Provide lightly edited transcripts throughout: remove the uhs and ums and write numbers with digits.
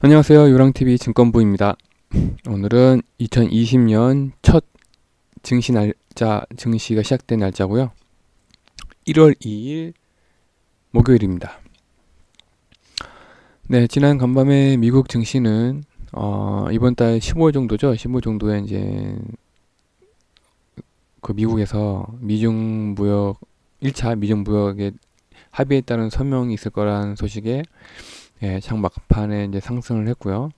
안녕하세요. 요랑TV 증권부입니다. 오늘은 2020년 첫 증시가 시작된 날짜고요. 1월 2일 목요일입니다. 네, 지난 간밤에 미국 증시는 이번 달 15일 정도죠. 15일 정도에 이제 그 미국에서 1차 미중 무역에 합의에 따른 서명이 있을 거라는 소식에 장 막판에 이제 상승을 했고요.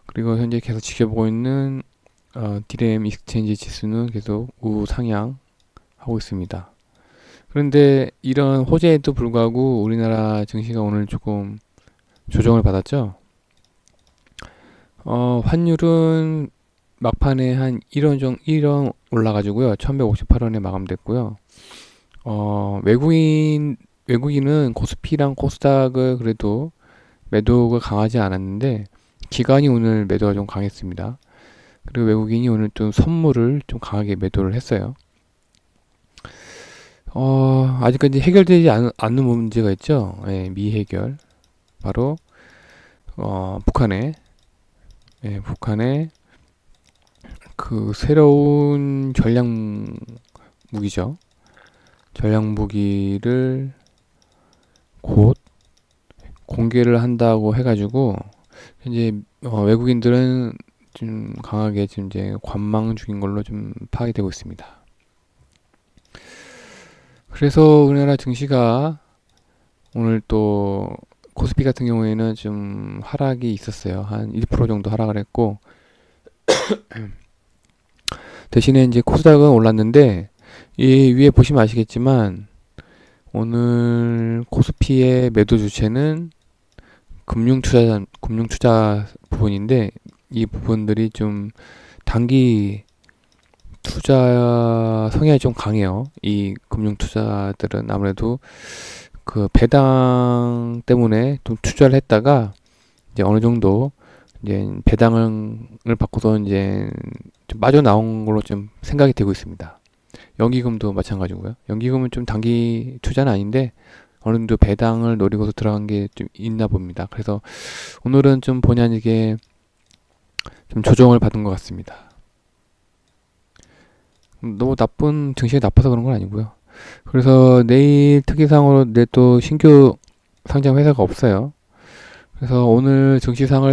그리고 현재 계속 지켜보고 있는 디램 익스체인지 지수는 계속 우상향하고 있습니다. 그런데 이런 호재에도 불구하고 우리나라 증시가 오늘 조금 조정을 받았죠. 환율은 막판에 한 1원 올라가지고요. 1158원에 마감됐고요. 외국인은 코스피랑 코스닥을 그래도 매도가 강하지 않았는데 기관이 오늘 매도가 좀 강했습니다. 그리고 외국인이 오늘 좀 선물을 좀 강하게 매도를 했어요. 아직까지 해결되지 않는 문제가 있죠. 예, 미해결. 바로 북한의 그 새로운 전략 무기죠. 전략 무기를 곧 공개를 한다고 해가지고 현재 외국인들은 좀 강하게 지금 이제 관망 중인 걸로 좀 파악이 되고 있습니다. 그래서 우리나라 증시가 오늘 또 코스피 같은 경우에는 좀 하락이 있었어요. 한 1% 정도 하락을 했고 대신에 이제 코스닥은 올랐는데 이 위에 보시면 아시겠지만 오늘 코스피의 매도 주체는 금융투자 부분인데 이 부분들이 좀 단기 투자 성향이 좀 강해요. 이 금융투자들은 아무래도 그 배당 때문에 좀 투자를 했다가 이제 어느 정도 이제 배당을 받고서 이제 좀 빠져나온 걸로 좀 생각이 되고 있습니다. 연기금도 마찬가지고요. 연기금은 좀 단기 투자는 아닌데 어느 정도 배당을 노리고서 들어간 게 좀 있나 봅니다. 그래서 오늘은 좀 본의 아니게 좀 조정을 받은 것 같습니다. 너무 증시가 나빠서 그런 건 아니고요. 그래서 내일 특이상으로 내일 또 신규 상장 회사가 없어요. 그래서 오늘 증시의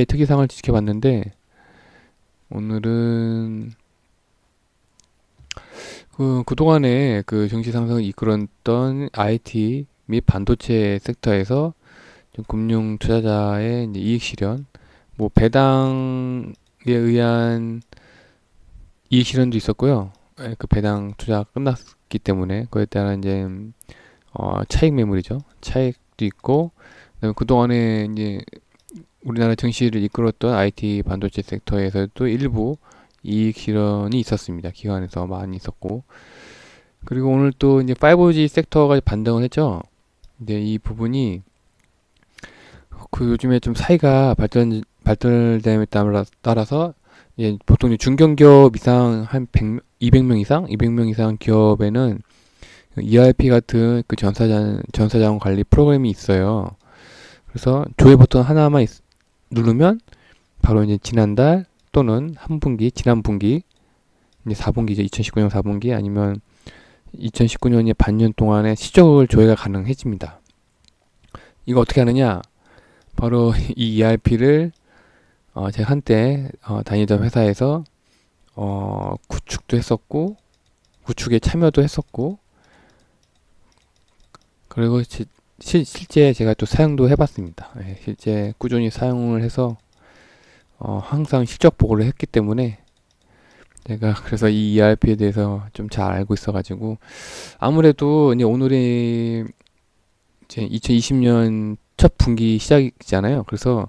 특이상을 지켜봤는데 오늘은 그동안에 그 증시 상승을 이끌었던 IT 및 반도체 섹터에서 좀 금융 투자자의 이제 이익 실현, 뭐 배당에 의한 이익 실현도 있었고요. 그 배당 투자 끝났기 때문에 그에 따른 이제 차익 매물이죠. 차익도 있고 그다음에 그동안에 이제 우리나라 증시를 이끌었던 IT 반도체 섹터에서도 일부 이익 실현이 있었습니다. 기관에서 많이 있었고 그리고 오늘 또 이제 5G 섹터가 반등을 했죠. 근데 이 부분이 그 요즘에 좀 사이가 발달됨에 따라서 예, 보통 중견기업 이상 한 200명 이상 기업에는 ERP 같은 그 전사자원 관리 프로그램이 있어요. 그래서 조회 버튼 하나만 누르면 바로 이제 지난달 또는 지난 분기, 이제 4분기죠. 2019년 4분기 아니면 2019년의 반년 동안의 실적을 조회가 가능해집니다. 이거 어떻게 하느냐? 바로 이 ERP를 제가 한때 다니던 회사에서 구축도 했었고 구축에 참여도 했었고 그리고 실제 제가 또 사용도 해봤습니다. 예, 실제 꾸준히 사용을 해서 항상 실적 보고를 했기 때문에 제가 그래서 이 ERP에 대해서 좀 잘 알고 있어가지고 아무래도 이제 오늘이 이제 2020년 첫 분기 시작이잖아요. 그래서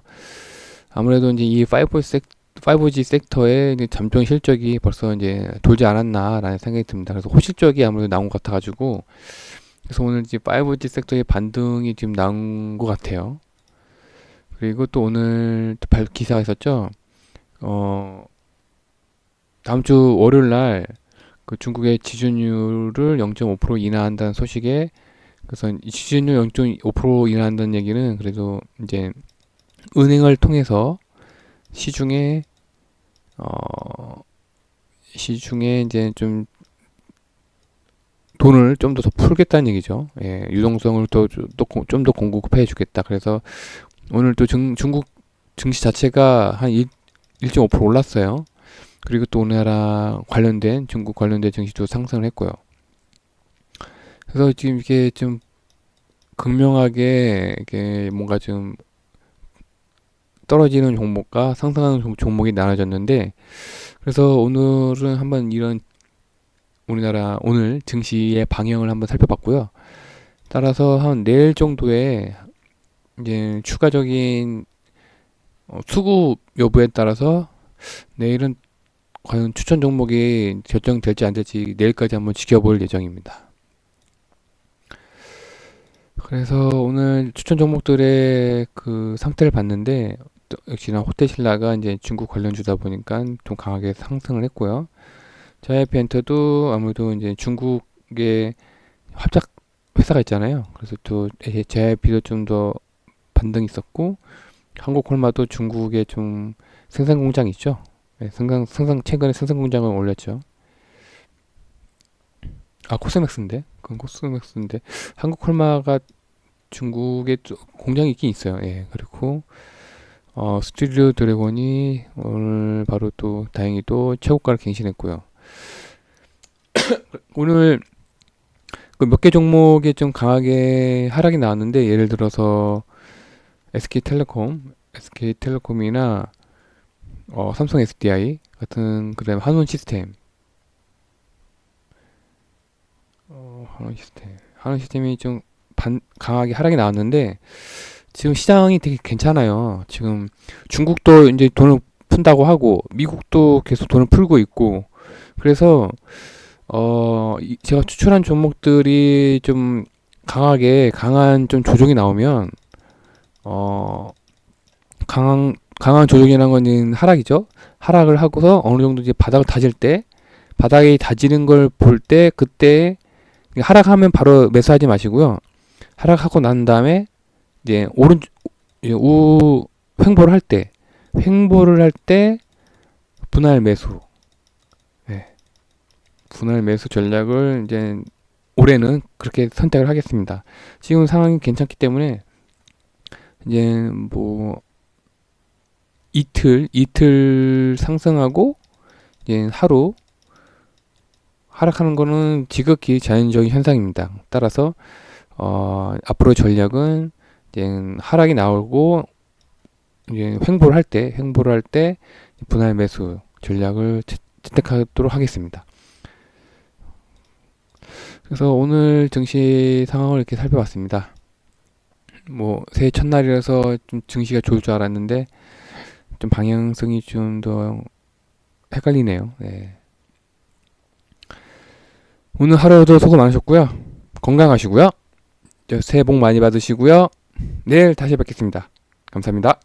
아무래도 이제 이 5G 섹터의 잠정 실적이 벌써 이제 돌지 않았나라는 생각이 듭니다. 그래서 호실적이 아무래도 나온 것 같아가지고 그래서 오늘 이제 5G 섹터의 반등이 지금 나온 것 같아요. 그리고 또 오늘 또 기사가 있었죠. 다음 주 월요일 날 그 중국의 지준율을 0.5% 인하한다는 소식에 그래서 이 수익률 0.5% 인하한다는 얘기는 그래도 이제 은행을 통해서 시중에 어 시중에 이제 좀 돈을 좀 더 풀겠다는 얘기죠. 예, 유동성을 좀 더 공급해 주겠다. 그래서 오늘 또 중국 증시 자체가 한 1.5% 올랐어요. 그리고 또 우리나라 관련된 중국 관련된 증시도 상승을 했고요. 그래서 지금 이게 좀 극명하게 이게 뭔가 좀 떨어지는 종목과 상승하는 종목이 나눠졌는데, 그래서 오늘은 한번 이런 우리나라 오늘 증시의 방향을 한번 살펴봤고요. 따라서 한 내일 정도에 이제 추가적인 수급 여부에 따라서 내일은 과연 추천 종목이 결정될지 안 될지 내일까지 한번 지켜볼 예정입니다. 그래서 오늘 추천 종목들의 그 상태를 봤는데 역시나 호텔신라가 이제 중국 관련주다 보니까 좀 강하게 상승을 했고요. 자이언트도 아무래도 이제 중국의 합작 회사가 있잖아요. 그래서 또 JYP도 좀 더 반등이 있었고, 한국콜마도 중국의 좀 생산 공장 있죠. 네, 최근에 생산 공장을 올렸죠. 아, 코스맥스인데? 그건 코스맥스인데. 한국콜마가 중국에 공장이 있긴 있어요. 예, 그리고, 스튜디오 드래곤이 오늘 바로 또 다행히도 최고가를 갱신했고요. 오늘 그 몇 개 종목이 좀 강하게 하락이 나왔는데, 예를 들어서 SK텔레콤이나 삼성 SDI 같은, 그다음에 한원 시스템이 좀 강하게 하락이 나왔는데 지금 시장이 되게 괜찮아요. 지금 중국도 이제 돈을 푼다고 하고 미국도 계속 돈을 풀고 있고, 그래서 제가 추천한 종목들이 좀 강한 좀 조정이 나오면 강한 조정이라는 건 하락이죠. 하락을 하고서 어느 정도 이제 바닥을 다질 때, 바닥이 다지는 걸 볼 때, 그때 하락하면 바로 매수하지 마시고요. 하락하고 난 다음에 이제 횡보를 할 때 분할 매수, 네, 분할 매수 전략을 이제 올해는 그렇게 선택을 하겠습니다. 지금 상황이 괜찮기 때문에 이제 뭐 이틀 상승하고 이제 하루 하락하는 거는 지극히 자연적인 현상입니다. 따라서 앞으로 전략은 이제 하락이 나오고 이제 횡보를 할 때 분할 매수 전략을 채택하도록 하겠습니다. 그래서 오늘 증시 상황을 이렇게 살펴봤습니다. 뭐 새해 첫날이라서 좀 증시가 좋을 줄 알았는데 좀 방향성이 좀 더 헷갈리네요. 네. 오늘 하루도 수고 많으셨고요. 건강하시고요. 새해 복 많이 받으시고요. 내일 다시 뵙겠습니다. 감사합니다.